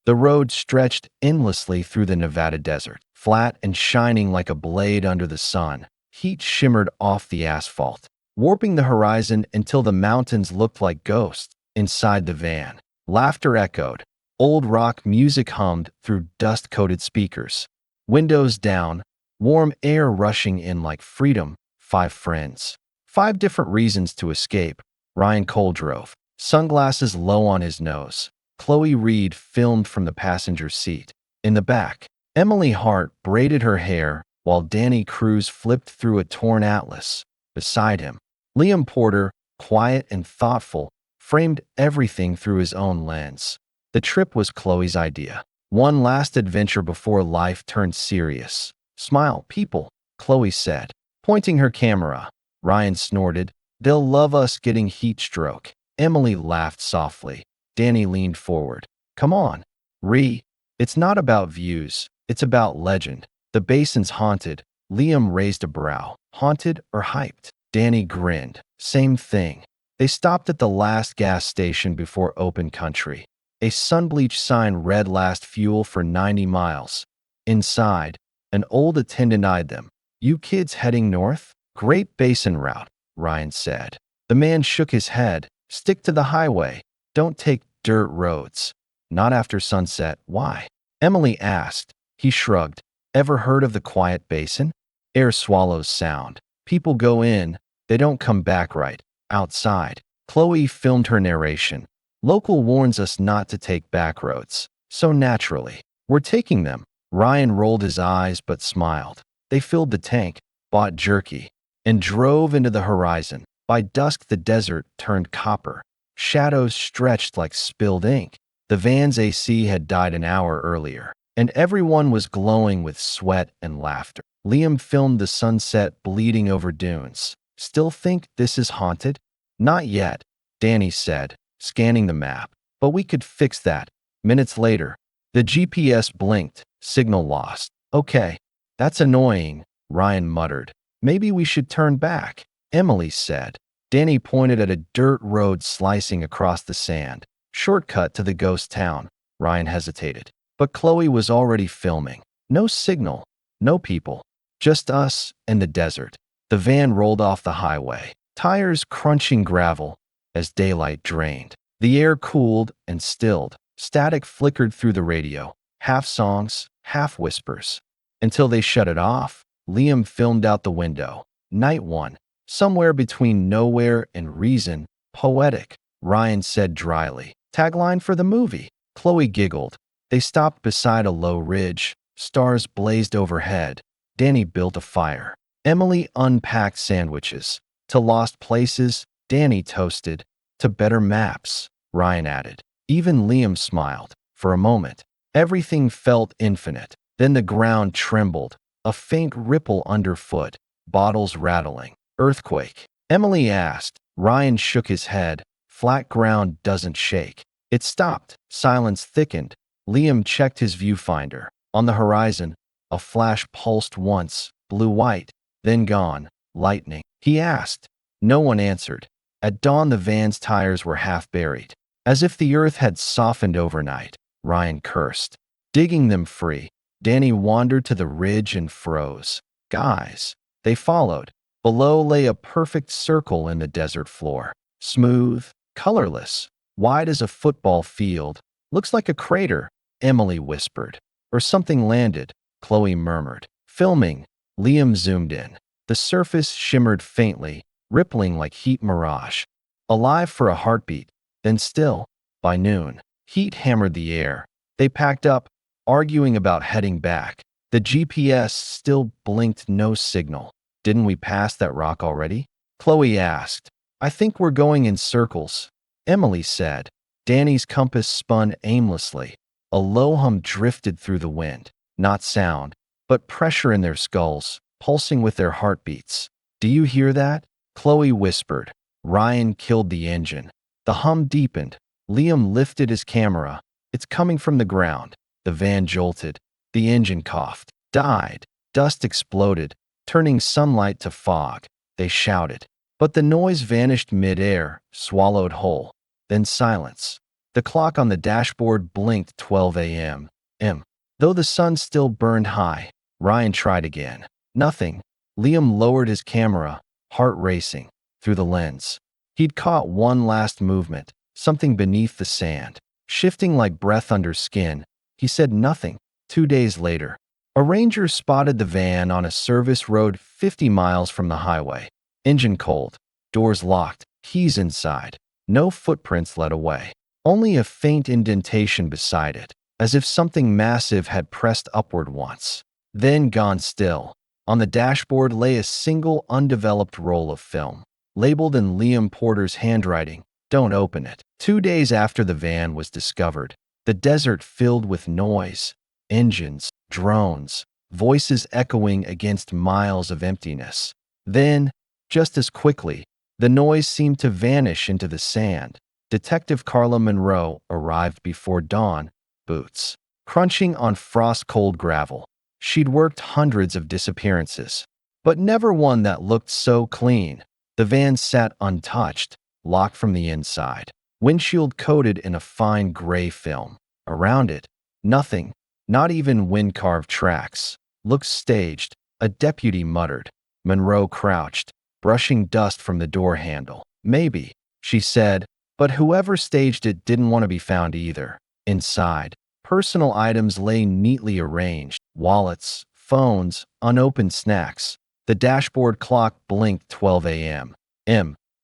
The road stretched endlessly through the Nevada desert, flat and shining like a blade under the sun. Heat shimmered off the asphalt, warping the horizon until the mountains looked like ghosts. Inside the van, laughter echoed. Old rock music hummed through dust-coated speakers. Windows down, warm air rushing in like freedom. 5 friends. 5 different reasons to escape. Ryan Cole drove, sunglasses low on his nose. Chloe Reed filmed from the passenger seat. In the back, Emily Hart braided her hair while Danny Cruz flipped through a torn atlas. Beside him, Liam Porter, quiet and thoughtful, framed everything through his own lens. The trip was Chloe's idea. One last adventure before life turned serious. Smile, people, Chloe said, pointing her camera. Ryan snorted. They'll love us getting heat stroke. Emily laughed softly. Danny leaned forward. Come on, it's not about views. It's about legend. The basin's haunted. Liam raised a brow. Haunted or hyped? Danny grinned. Same thing. They stopped at the last gas station before open country. A sun-bleached sign read last fuel for 90 miles. Inside, an old attendant eyed them. You kids heading north? Great Basin route, Ryan said. The man shook his head. Stick to the highway. Don't take dirt roads. Not after sunset. Why? Emily asked. He shrugged. Ever heard of the Quiet Basin? Air swallows sound. People go in. They don't come back right. Outside. Chloe filmed her narration. Local warns us not to take back roads. So naturally, we're taking them. Ryan rolled his eyes but smiled. They filled the tank, bought jerky, and drove into the horizon. By dusk, the desert turned copper. Shadows stretched like spilled ink. The van's AC had died an hour earlier, and everyone was glowing with sweat and laughter. Liam filmed the sunset bleeding over dunes. Still think this is haunted? Not yet, Danny said, scanning the map. But we could fix that. Minutes later, the GPS blinked. Signal lost. Okay, that's annoying, Ryan muttered. Maybe we should turn back, Emily said. Danny pointed at a dirt road slicing across the sand. Shortcut to the ghost town. Ryan hesitated. But Chloe was already filming. No signal, no people. Just us and the desert. The van rolled off the highway, tires crunching gravel as daylight drained. The air cooled and stilled. Static flickered through the radio, half songs, half whispers. Until they shut it off, Liam filmed out the window. Night one. Somewhere between nowhere and reason. Poetic, Ryan said dryly. Tagline for the movie. Chloe giggled. They stopped beside a low ridge. Stars blazed overhead. Danny built a fire. Emily unpacked sandwiches. To lost places, Danny toasted. To better maps, Ryan added. Even Liam smiled. For a moment, everything felt infinite. Then the ground trembled. A faint ripple underfoot. Bottles rattling. Earthquake. Emily asked. Ryan shook his head. Flat ground doesn't shake. It stopped. Silence thickened. Liam checked his viewfinder. On the horizon, a flash pulsed once, blue-white, then gone. Lightning. He asked. No one answered. At dawn, the van's tires were half buried. As if the earth had softened overnight, Ryan cursed. Digging them free, Danny wandered to the ridge and froze. Guys. They followed. Below lay a perfect circle in the desert floor. Smooth, colorless, wide as a football field. Looks like a crater, Emily whispered. Or something landed, Chloe murmured. Filming, Liam zoomed in. The surface shimmered faintly, rippling like heat mirage. Alive for a heartbeat, then still. By noon, heat hammered the air. They packed up, arguing about heading back. The GPS still blinked no signal. Didn't we pass that rock already? Chloe asked. I think we're going in circles, Emily said. Danny's compass spun aimlessly. A low hum drifted through the wind. Not sound, but pressure in their skulls, pulsing with their heartbeats. Do you hear that? Chloe whispered. Ryan killed the engine. The hum deepened. Liam lifted his camera. It's coming from the ground. The van jolted. The engine coughed. Died. Dust exploded, turning sunlight to fog. They shouted. But the noise vanished mid-air, swallowed whole. Then silence. The clock on the dashboard blinked 12 a.m. Though the sun still burned high, Ryan tried again. Nothing. Liam lowered his camera, heart racing, through the lens. He'd caught one last movement, something beneath the sand, shifting like breath under skin. He said nothing. 2 days later, a ranger spotted the van on a service road 50 miles from the highway. Engine cold, doors locked, keys inside. No footprints led away. Only a faint indentation beside it, as if something massive had pressed upward once, then gone still. On the dashboard lay a single undeveloped roll of film, labeled in Liam Porter's handwriting, "Don't open it." 2 days after the van was discovered, the desert filled with noise, engines, drones, voices echoing against miles of emptiness. Then, just as quickly, the noise seemed to vanish into the sand. Detective Carla Monroe arrived before dawn, boots crunching on frost-cold gravel. She'd worked hundreds of disappearances, but never one that looked so clean. The van sat untouched, locked from the inside, windshield coated in a fine gray film. Around it, nothing, not even wind-carved tracks. "Looks staged," a deputy muttered. Monroe crouched, brushing dust from the door handle. "Maybe," she said, but whoever staged it didn't want to be found either. Inside, personal items lay neatly arranged, wallets, phones, unopened snacks. The dashboard clock blinked 12 a.m.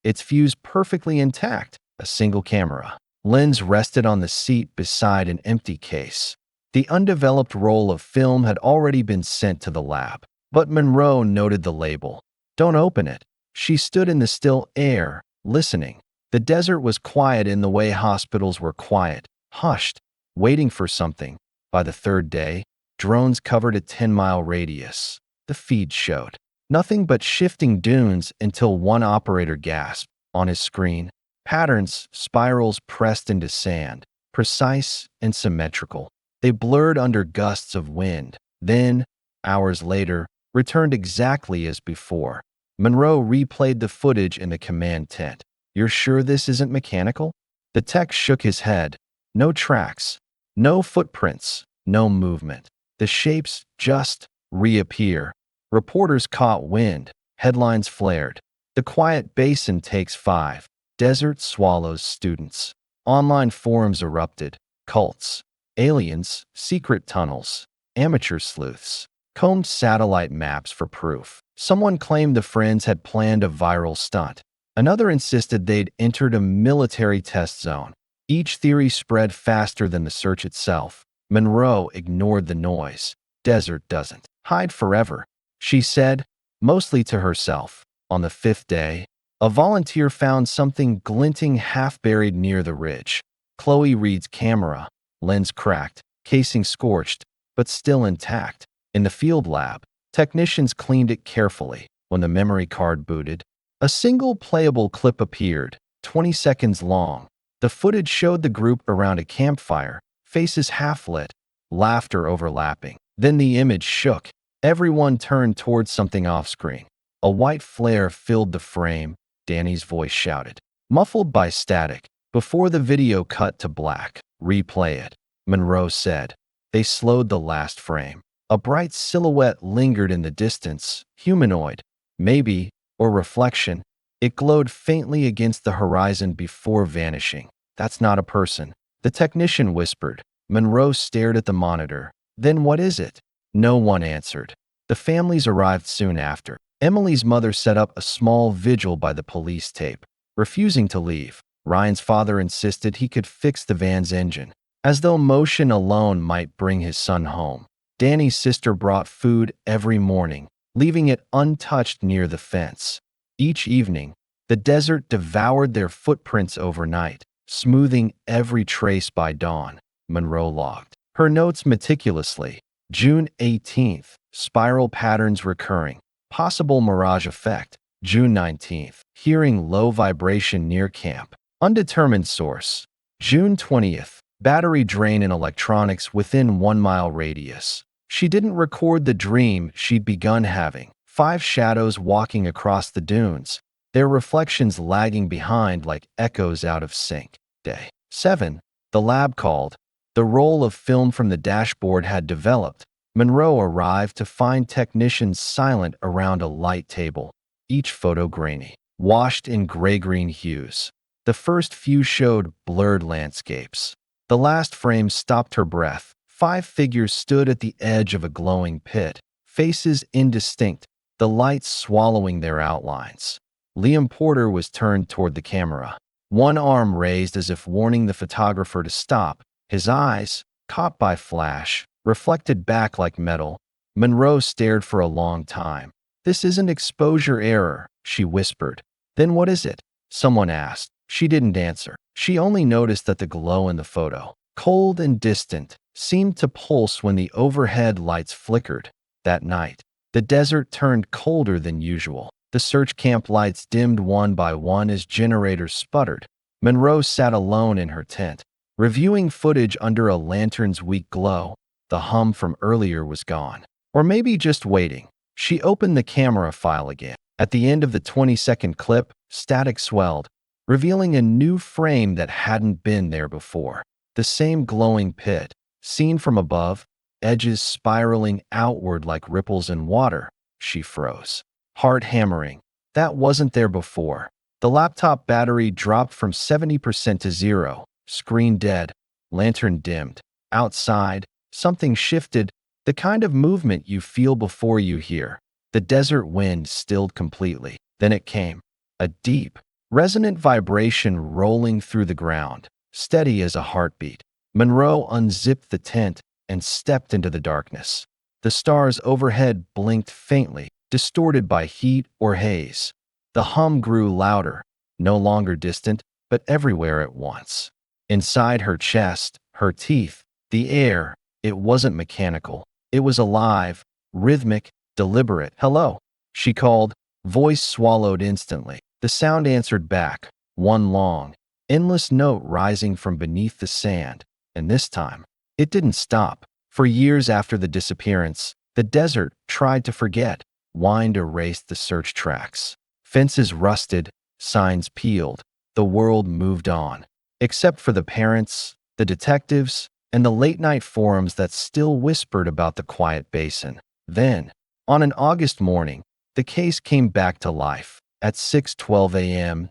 Its fuse perfectly intact, a single camera lens rested on the seat beside an empty case. The undeveloped roll of film had already been sent to the lab, but Monroe noted the label. "Don't open it." She stood in the still air, listening. The desert was quiet in the way hospitals were quiet, hushed, waiting for something. By the third day, drones covered a 10-mile radius. The feed showed nothing but shifting dunes until one operator gasped. On his screen, patterns, spirals pressed into sand, precise and symmetrical. They blurred under gusts of wind. Then, hours later, returned exactly as before. Monroe replayed the footage in the command tent. "You're sure this isn't mechanical?" The tech shook his head. No tracks, no footprints, no movement. The shapes just reappear. Reporters caught wind. Headlines flared. "The Quiet Basin takes 5. Desert swallows students." Online forums erupted. Cults, aliens, secret tunnels, amateur sleuths combed satellite maps for proof. Someone claimed the friends had planned a viral stunt. Another insisted they'd entered a military test zone. Each theory spread faster than the search itself. Monroe ignored the noise. "Desert doesn't hide forever," she said, mostly to herself. On the 5th day, a volunteer found something glinting half-buried near the ridge. Chloe Reed's camera, lens cracked, casing scorched, but still intact. In the field lab, technicians cleaned it carefully. When the memory card booted, a single playable clip appeared, 20 seconds long. The footage showed the group around a campfire, faces half-lit, laughter overlapping. Then the image shook. Everyone turned towards something off-screen. A white flare filled the frame. Danny's voice shouted, muffled by static. Before the video cut to black, "Replay it," Monroe said. They slowed the last frame. A bright silhouette lingered in the distance, humanoid, maybe, or reflection. It glowed faintly against the horizon before vanishing. "That's not a person," the technician whispered. Monroe stared at the monitor. "Then what is it?" No one answered. The families arrived soon after. Emily's mother set up a small vigil by the police tape, refusing to leave. Ryan's father insisted he could fix the van's engine, as though motion alone might bring his son home. Danny's sister brought food every morning, leaving it untouched near the fence. Each evening, the desert devoured their footprints overnight, smoothing every trace by dawn. Monroe logged her notes meticulously. June 18th, spiral patterns recurring, possible mirage effect. June 19th, hearing low vibration near camp, undetermined source. June 20th, battery drain in electronics within 1-mile radius. She didn't record the dream she'd begun having. 5 shadows walking across the dunes, their reflections lagging behind like echoes out of sync. Day 7, The lab called. The roll of film from the dashboard had developed. Monroe arrived to find technicians silent around a light table, each photo grainy, washed in gray-green hues. The first few showed blurred landscapes. The last frame stopped her breath. 5 figures stood at the edge of a glowing pit, faces indistinct, the light swallowing their outlines. Liam Porter was turned toward the camera, one arm raised as if warning the photographer to stop. His eyes, caught by flash, reflected back like metal. Monroe stared for a long time. "This isn't exposure error," she whispered. "Then what is it?" someone asked. She didn't answer. She only noticed that the glow in the photo, cold and distant, seemed to pulse when the overhead lights flickered. That night, the desert turned colder than usual. The search camp lights dimmed one by one as generators sputtered. Monroe sat alone in her tent, reviewing footage under a lantern's weak glow. The hum from earlier was gone. Or maybe just waiting. She opened the camera file again. At the end of the 20-second clip, static swelled, revealing a new frame that hadn't been there before. The same glowing pit, seen from above, edges spiraling outward like ripples in water. She froze, heart hammering. That wasn't there before. The laptop battery dropped from 70% to 0, screen dead, lantern dimmed. Outside, something shifted, the kind of movement you feel before you hear. The desert wind stilled completely. Then it came, a deep, resonant vibration rolling through the ground, steady as a heartbeat. Monroe unzipped the tent and stepped into the darkness. The stars overhead blinked faintly, distorted by heat or haze. The hum grew louder, no longer distant, but everywhere at once. Inside her chest, her teeth, the air, it wasn't mechanical. It was alive, rhythmic, deliberate. "Hello," she called, voice swallowed instantly. The sound answered back, one long, endless note rising from beneath the sand. And this time, it didn't stop. For years after the disappearance, the desert tried to forget. Wind erased the search tracks. Fences rusted, signs peeled. The world moved on. Except for the parents, the detectives, and the late-night forums that still whispered about the quiet basin. Then, on an August morning, the case came back to life. At 6:12 a.m.,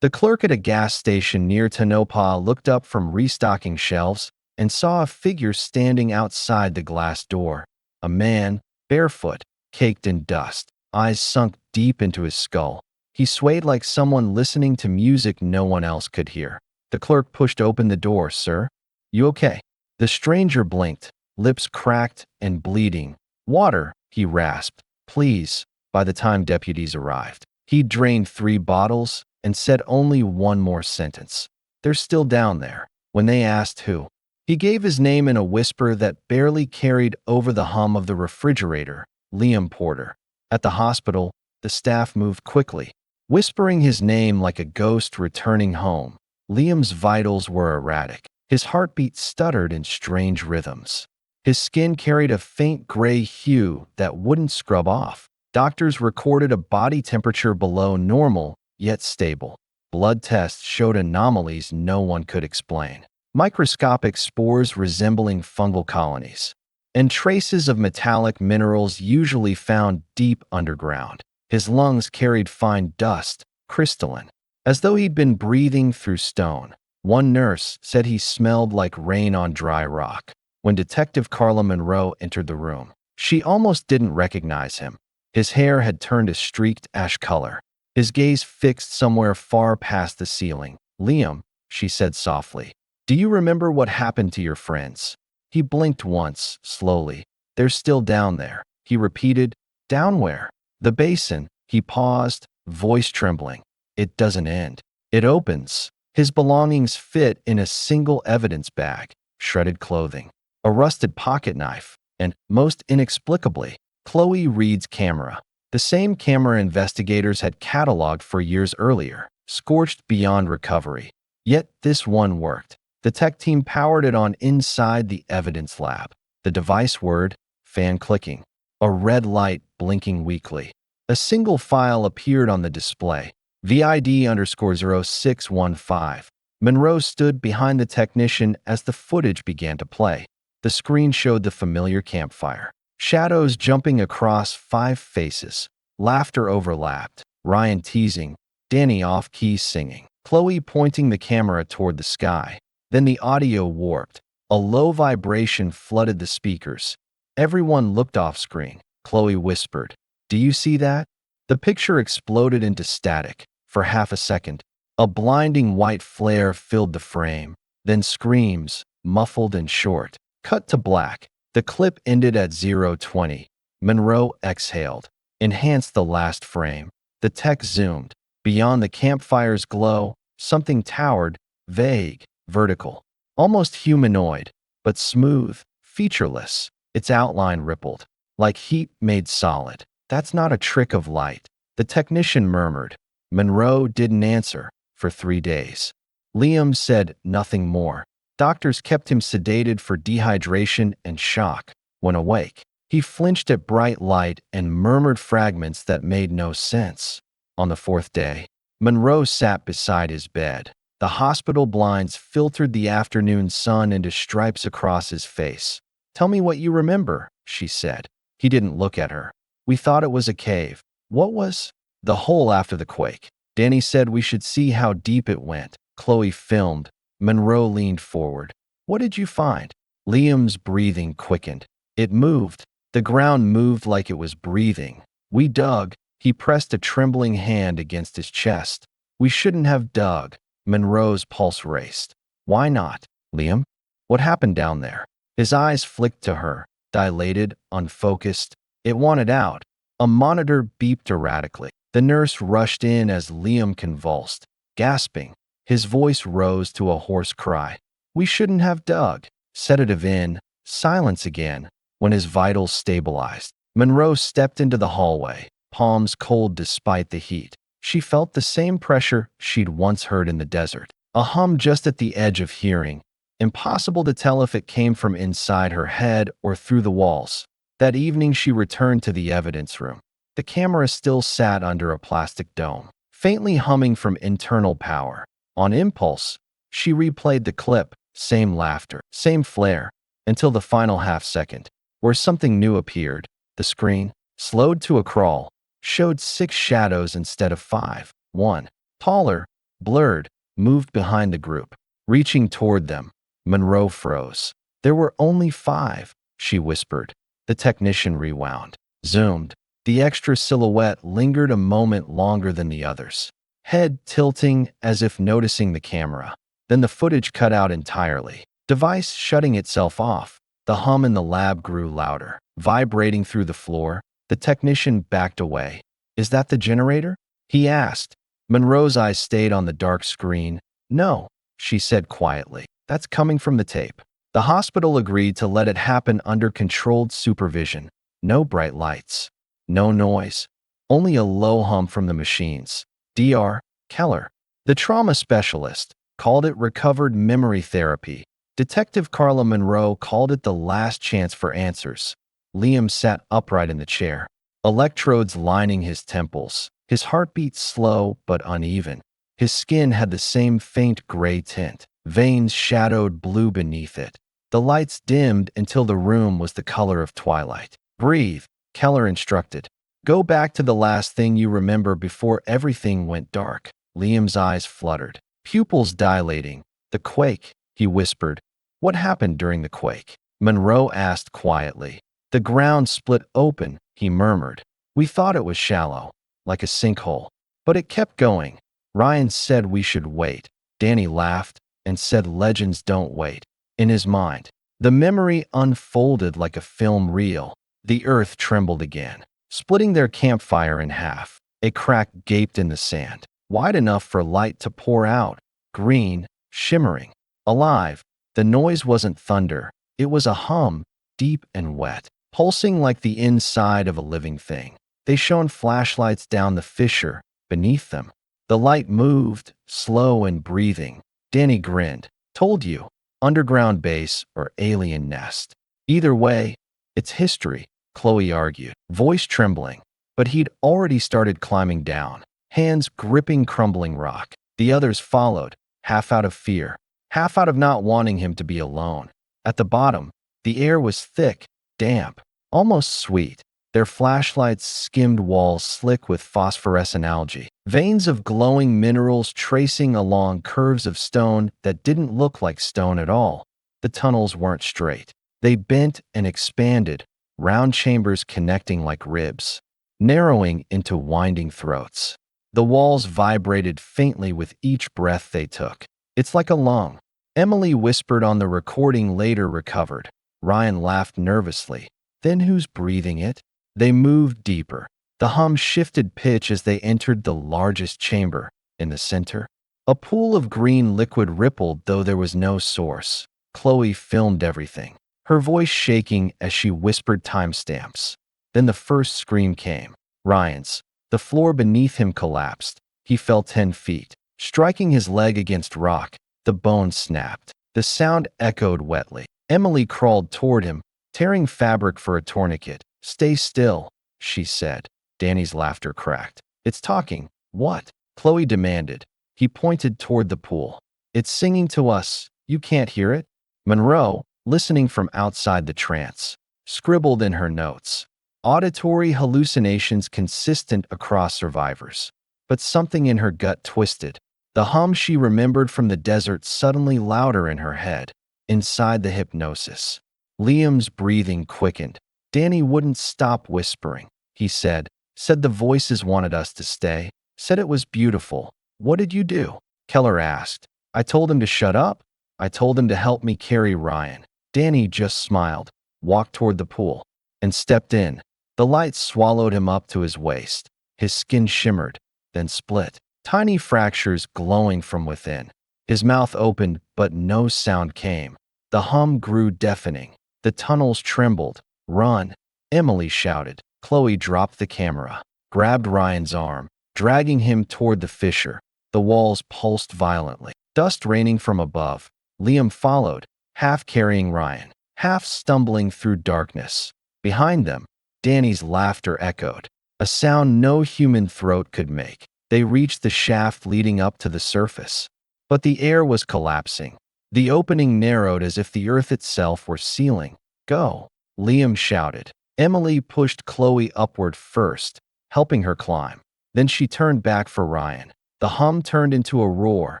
the clerk at a gas station near Tonopah looked up from restocking shelves and saw a figure standing outside the glass door. A man, barefoot, caked in dust, eyes sunk deep into his skull. He swayed like someone listening to music no one else could hear. The clerk pushed open the door. "Sir, you okay?" The stranger blinked, lips cracked and bleeding. "Water," he rasped. "Please." By the time deputies arrived, he'd drained 3 bottles and said only one more sentence. "They're still down there." When they asked who, he gave his name in a whisper that barely carried over the hum of the refrigerator. Liam Porter. At the hospital, the staff moved quickly, whispering his name like a ghost returning home. Liam's vitals were erratic. His heartbeat stuttered in strange rhythms. His skin carried a faint gray hue that wouldn't scrub off. Doctors recorded a body temperature below normal, yet stable. Blood tests showed anomalies no one could explain. Microscopic spores resembling fungal colonies, and traces of metallic minerals usually found deep underground. His lungs carried fine dust, crystalline, as though he'd been breathing through stone. One nurse said he smelled like rain on dry rock. When Detective Carla Monroe entered the room, she almost didn't recognize him. His hair had turned a streaked ash color, his gaze fixed somewhere far past the ceiling. "Liam," she said softly, "do you remember what happened to your friends?" He blinked once, slowly. "They're still down there," he repeated. "Down where?" "The basin." He paused, voice trembling. "It doesn't end. It opens." His belongings fit in a single evidence bag, shredded clothing, a rusted pocket knife, and, most inexplicably, Chloe Reed's camera. The same camera investigators had cataloged for years earlier, scorched beyond recovery. Yet this one worked. The tech team powered it on inside the evidence lab. The device word, fan clicking. A red light blinking weakly. A single file appeared on the display. VID_0615. Monroe stood behind the technician as the footage began to play. The screen showed the familiar campfire. Shadows jumping across 5 faces. Laughter overlapped. Ryan teasing, Danny off-key singing, Chloe pointing the camera toward the sky. Then the audio warped. A low vibration flooded the speakers. Everyone looked off-screen. Chloe whispered, "Do you see that?" The picture exploded into static. For half a second, a blinding white flare filled the frame. Then screams, muffled and short. Cut to black. The clip ended at 0:20. Monroe exhaled. Enhanced the last frame. The tech zoomed. Beyond the campfire's glow, something towered, vague, vertical, almost humanoid, but smooth, featureless. Its outline rippled, like heat made solid. "That's not a trick of light," the technician murmured. Monroe didn't answer for 3 days. Liam said nothing more. Doctors kept him sedated for dehydration and shock. When awake, he flinched at bright light and murmured fragments that made no sense. On the 4th day, Monroe sat beside his bed. The hospital blinds filtered the afternoon sun into stripes across his face. "Tell me what you remember," she said. He didn't look at her. "We thought it was a cave." "What was?" "The hole after the quake. Danny said we should see how deep it went." Chloe filmed. Monroe leaned forward. "What did you find?" Liam's breathing quickened. It moved. The ground moved like it was breathing. "We dug." He pressed a trembling hand against his chest. "We shouldn't have dug." Monroe's pulse raced. "Why not, Liam? What happened down there?" His eyes flicked to her, dilated, unfocused. "It wanted out." A monitor beeped erratically. The nurse rushed in as Liam convulsed, gasping. His voice rose to a hoarse cry. "We shouldn't have dug." Sedative in, silence again. When his vitals stabilized, Monroe stepped into the hallway, palms cold despite the heat. She felt the same pressure she'd once heard in the desert, a hum just at the edge of hearing. Impossible to tell if it came from inside her head or through the walls. That evening she returned to the evidence room. The camera still sat under a plastic dome, faintly humming from internal power. On impulse, she replayed the clip, same laughter, same flare, until the final half-second, where something new appeared. The screen, slowed to a crawl, showed 6 shadows instead of 5. One, taller, blurred, moved behind the group, reaching toward them. Monroe froze. "There were only 5, she whispered. The technician rewound, zoomed. The extra silhouette lingered a moment longer than the others, head tilting as if noticing the camera. Then the footage cut out entirely, device shutting itself off. The hum in the lab grew louder, vibrating through the floor. The technician backed away. "Is that the generator?" he asked. Monroe's eyes stayed on the dark screen. "No," she said quietly. "That's coming from the tape." The hospital agreed to let it happen under controlled supervision. No bright lights, no noise, only a low hum from the machines. Dr. Keller, the trauma specialist, called it recovered memory therapy. Detective Carla Monroe called it the last chance for answers. Liam sat upright in the chair, electrodes lining his temples, his heartbeat slow but uneven. His skin had the same faint gray tint, veins shadowed blue beneath it. The lights dimmed until the room was the color of twilight. "Breathe," Keller instructed. "Go back to the last thing you remember before everything went dark." Liam's eyes fluttered, pupils dilating. "The quake," he whispered. "What happened during the quake?" Monroe asked quietly. "The ground split open," he murmured. "We thought it was shallow, like a sinkhole, but it kept going. Ryan said we should wait." Danny laughed and said legends don't wait. In his mind, the memory unfolded like a film reel. The earth trembled again, splitting their campfire in half. A crack gaped in the sand, wide enough for light to pour out, green, shimmering, alive. The noise wasn't thunder. It was a hum, deep and wet, pulsing like the inside of a living thing. They shone flashlights down the fissure beneath them. The light moved, slow and breathing. Danny grinned. "Told you. Underground base or alien nest. Either way, it's history," Chloe argued, voice trembling. But he'd already started climbing down, hands gripping crumbling rock. The others followed, half out of fear, half out of not wanting him to be alone. At the bottom, the air was thick, damp, almost sweet. Their flashlights skimmed walls slick with phosphorescent algae, veins of glowing minerals tracing along curves of stone that didn't look like stone at all. The tunnels weren't straight. They bent and expanded, round chambers connecting like ribs, narrowing into winding throats. The walls vibrated faintly with each breath they took. "It's like a lung," Emily whispered on the recording, later recovered. Ryan laughed nervously. "Then who's breathing it?" They moved deeper. The hum shifted pitch as they entered the largest chamber. In the center, a pool of green liquid rippled, though there was no source. Chloe filmed everything, her voice shaking as she whispered timestamps. Then the first scream came. Ryan's. The floor beneath him collapsed. He fell 10 feet, striking his leg against rock. The bone snapped. The sound echoed wetly. Emily crawled toward him, tearing fabric for a tourniquet. "Stay still," she said. Danny's laughter cracked. "It's talking." "What?" Chloe demanded. He pointed toward the pool. "It's singing to us. You can't hear it?" Monroe, listening from outside the trance, scribbled in her notes. Auditory hallucinations consistent across survivors. But something in her gut twisted. The hum she remembered from the desert suddenly louder in her head. Inside the hypnosis, Liam's breathing quickened. "Danny wouldn't stop whispering," he said. "Said the voices wanted us to stay. Said it was beautiful." "What did you do?" Keller asked. "I told him to shut up. I told him to help me carry Ryan." Danny just smiled, walked toward the pool, and stepped in. The light swallowed him up to his waist. His skin shimmered, then split, tiny fractures glowing from within. His mouth opened, but no sound came. The hum grew deafening. The tunnels trembled. "Run!" Emily shouted. Chloe dropped the camera, grabbed Ryan's arm, dragging him toward the fissure. The walls pulsed violently, dust raining from above. Liam followed, half carrying Ryan, half stumbling through darkness. Behind them, Danny's laughter echoed, a sound no human throat could make. They reached the shaft leading up to the surface. But the air was collapsing. The opening narrowed as if the earth itself were sealing. "Go!" Liam shouted. Emily pushed Chloe upward first, helping her climb. Then she turned back for Ryan. The hum turned into a roar,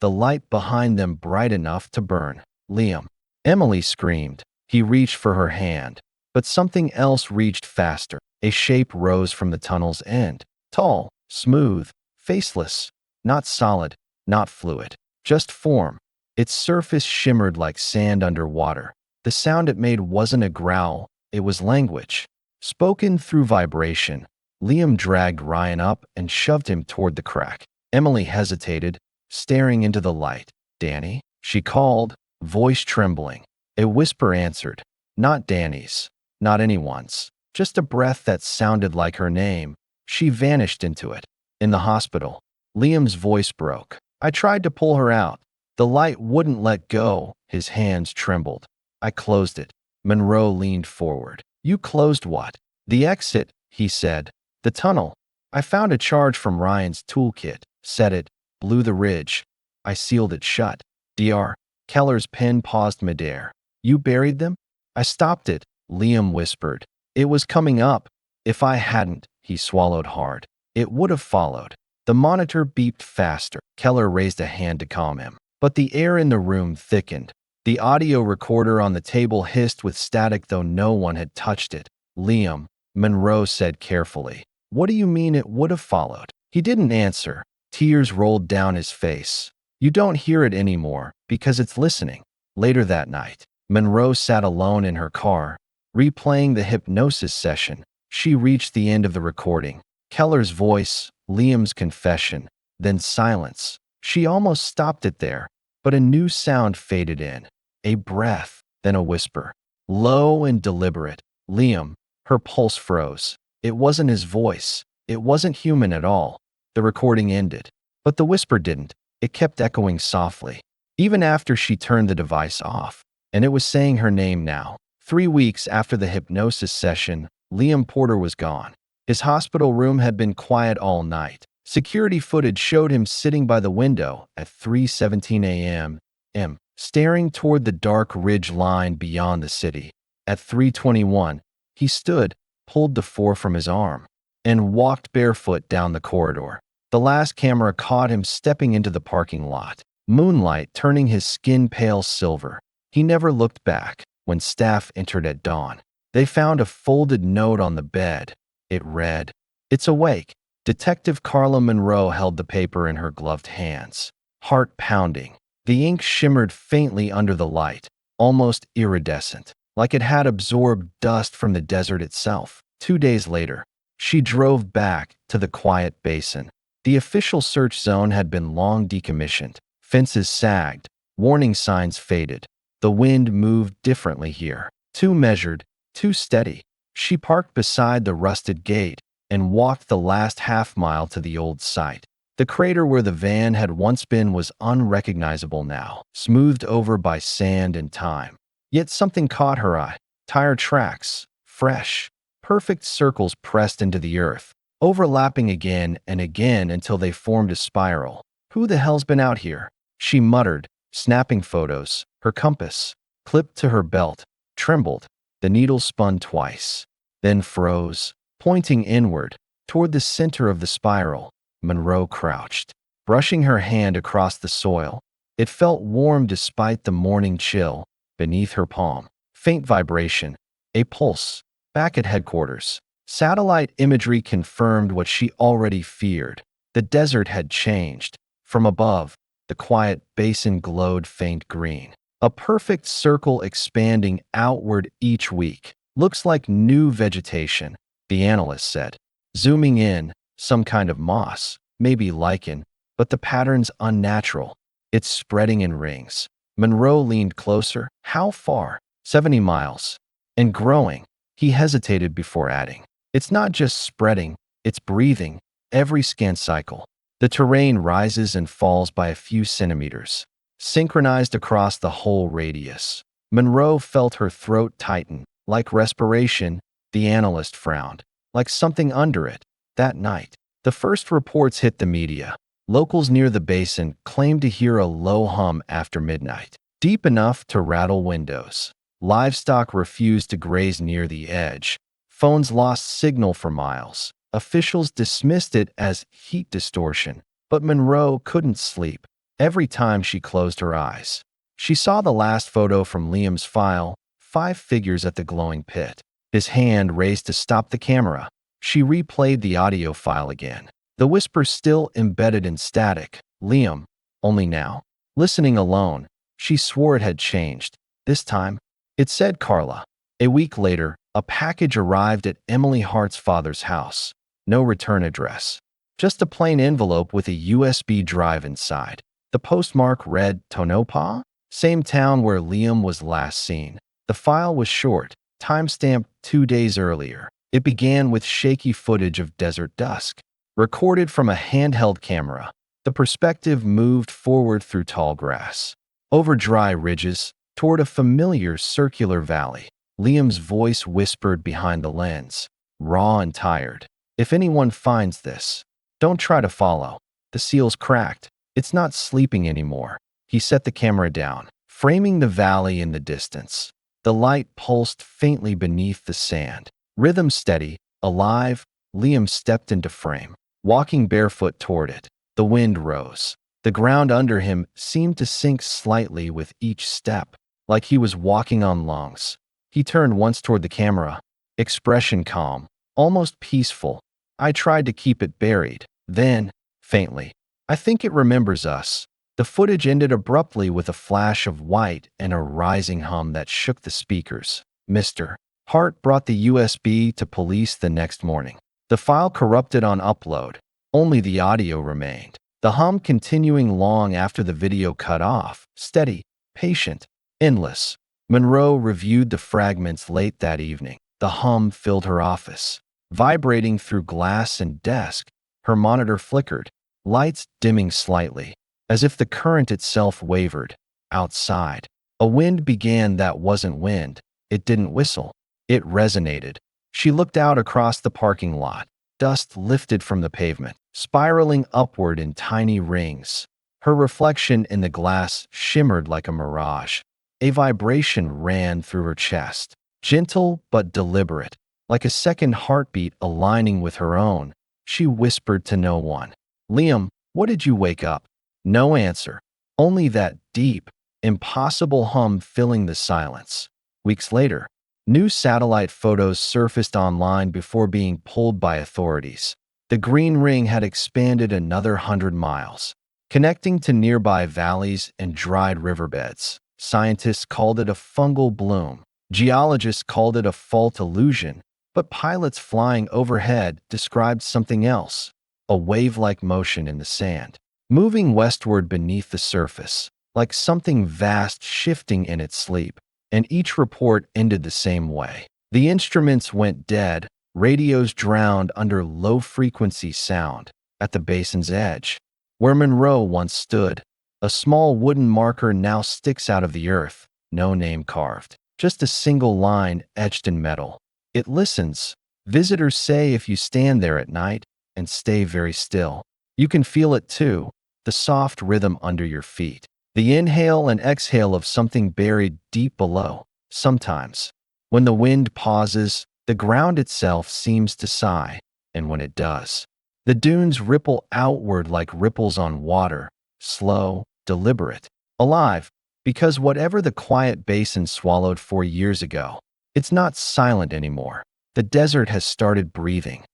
the light behind them bright enough to burn. "Liam!" Emily screamed. He reached for her hand. But something else reached faster. A shape rose from the tunnel's end. Tall, smooth, faceless, not solid, not fluid, just form. Its surface shimmered like sand underwater. The sound it made wasn't a growl, it was language, spoken through vibration. Liam dragged Ryan up and shoved him toward the crack. Emily hesitated, staring into the light. "Danny?" she called, voice trembling. A whisper answered. Not Danny's. Not anyone's, just a breath that sounded like her name. She vanished into it. In the hospital, Liam's voice broke. I tried to pull her out. The light wouldn't let go. His hands trembled. I closed it. Monroe leaned forward. You closed what? The exit, he said. The tunnel. I found a charge from Ryan's toolkit, set it, blew the ridge. I sealed it shut. Dr. Keller's pen paused midair. You buried them? I stopped it, Liam whispered. It was coming up. If I hadn't, he swallowed hard, it would have followed. The monitor beeped faster. Keller raised a hand to calm him. But the air in the room thickened. The audio recorder on the table hissed with static, though no one had touched it. Liam, Monroe said carefully. What do you mean it would have followed? He didn't answer. Tears rolled down his face. You don't hear it anymore because it's listening. Later that night, Monroe sat alone in her car, replaying the hypnosis session. She reached the end of the recording. Keller's voice, Liam's confession, then silence. She almost stopped it there, but a new sound faded in. A breath, then a whisper. Low and deliberate. Liam, her pulse froze. It wasn't his voice. It wasn't human at all. The recording ended. But the whisper didn't. It kept echoing softly, even after she turned the device off. And it was saying her name now. 3 weeks after the hypnosis session, Liam Porter was gone. His hospital room had been quiet all night. Security footage showed him sitting by the window at 3:17 a.m., staring toward the dark ridge line beyond the city. At 3:21, he stood, pulled the 4 from his arm, and walked barefoot down the corridor. The last camera caught him stepping into the parking lot, moonlight turning his skin pale silver. He never looked back. When staff entered at dawn, they found a folded note on the bed. It read, "It's awake." Detective Carla Monroe held the paper in her gloved hands, heart pounding. The ink shimmered faintly under the light, almost iridescent, like it had absorbed dust from the desert itself. 2 days later, she drove back to the quiet basin. The official search zone had been long decommissioned. Fences sagged, warning signs faded. The wind moved differently here, too measured, too steady. She parked beside the rusted gate and walked the last half-mile to the old site. The crater where the van had once been was unrecognizable now, smoothed over by sand and time. Yet something caught her eye. Tire tracks, fresh, perfect circles pressed into the earth, overlapping again and again until they formed a spiral. "Who the hell's been out here?" she muttered, snapping photos. Her compass, clipped to her belt, trembled. The needle spun twice, then froze, pointing inward, toward the center of the spiral. Monroe crouched, brushing her hand across the soil. It felt warm despite the morning chill. Beneath her palm, faint vibration, a pulse. Back at headquarters, satellite imagery confirmed what she already feared. The desert had changed. From above, the quiet basin glowed faint green. A perfect circle expanding outward each week. "Looks like new vegetation," the analyst said. Zooming in, some kind of moss, maybe lichen, but the pattern's unnatural. It's spreading in rings. Monroe leaned closer. "How far?" 70 miles. "And growing." He hesitated before adding, "It's not just spreading, it's breathing." Every scan cycle, the terrain rises and falls by a few centimeters, synchronized across the whole radius. Monroe felt her throat tighten. Like respiration, the analyst frowned. Like something under it. That night, the first reports hit the media. Locals near the basin claimed to hear a low hum after midnight, deep enough to rattle windows. Livestock refused to graze near the edge. Phones lost signal for miles. Officials dismissed it as heat distortion, but Monroe couldn't sleep. Every time she closed her eyes, she saw the last photo from Liam's file, 5 figures at the glowing pit. His hand raised to stop the camera. She replayed the audio file again. The whisper still embedded in static. "Liam, only now." Listening alone, she swore it had changed. This time, it said Carla. A week later, a package arrived at Emily Hart's father's house. No return address. Just a plain envelope with a USB drive inside. The postmark read Tonopah, same town where Liam was last seen. The file was short, timestamped 2 days earlier. It began with shaky footage of desert dusk, recorded from a handheld camera. The perspective moved forward through tall grass, over dry ridges, toward a familiar circular valley. Liam's voice whispered behind the lens, raw and tired. "If anyone finds this, don't try to follow. The seal's cracked. It's not sleeping anymore." He set the camera down, framing the valley in the distance. The light pulsed faintly beneath the sand. Rhythm steady, alive, Liam stepped into frame, walking barefoot toward it. The wind rose. The ground under him seemed to sink slightly with each step, like he was walking on lungs. He turned once toward the camera, expression calm, almost peaceful. "I tried to keep it buried." Then, faintly, "I think it remembers us." The footage ended abruptly with a flash of white and a rising hum that shook the speakers. Mr. Hart brought the USB to police the next morning. The file corrupted on upload. Only the audio remained. The hum continuing long after the video cut off. Steady, patient, endless. Monroe reviewed the fragments late that evening. The hum filled her office, vibrating through glass and desk. Her monitor flickered, lights dimming slightly, as if the current itself wavered. Outside, a wind began that wasn't wind. It didn't whistle. It resonated. She looked out across the parking lot. Dust lifted from the pavement, spiraling upward in tiny rings. Her reflection in the glass shimmered like a mirage. A vibration ran through her chest, gentle but deliberate, like a second heartbeat aligning with her own. She whispered to no one, "Liam, what did you wake up?" No answer, only that deep, impossible hum filling the silence. Weeks later, new satellite photos surfaced online before being pulled by authorities. The green ring had expanded another 100 miles, connecting to nearby valleys and dried riverbeds. Scientists called it a fungal bloom. Geologists called it a fault illusion, but pilots flying overhead described something else, a wave-like motion in the sand, moving westward beneath the surface, like something vast shifting in its sleep. And each report ended the same way. The instruments went dead, radios drowned under low-frequency sound. At the basin's edge, where Monroe once stood, a small wooden marker now sticks out of the earth, no name carved, just a single line etched in metal. It listens. Visitors say if you stand there at night and stay very still, you can feel it too, the soft rhythm under your feet, the inhale and exhale of something buried deep below. Sometimes, when the wind pauses, the ground itself seems to sigh, and when it does, the dunes ripple outward like ripples on water, slow, deliberate, alive, because whatever the quiet basin swallowed 4 years ago, it's not silent anymore. The desert has started breathing.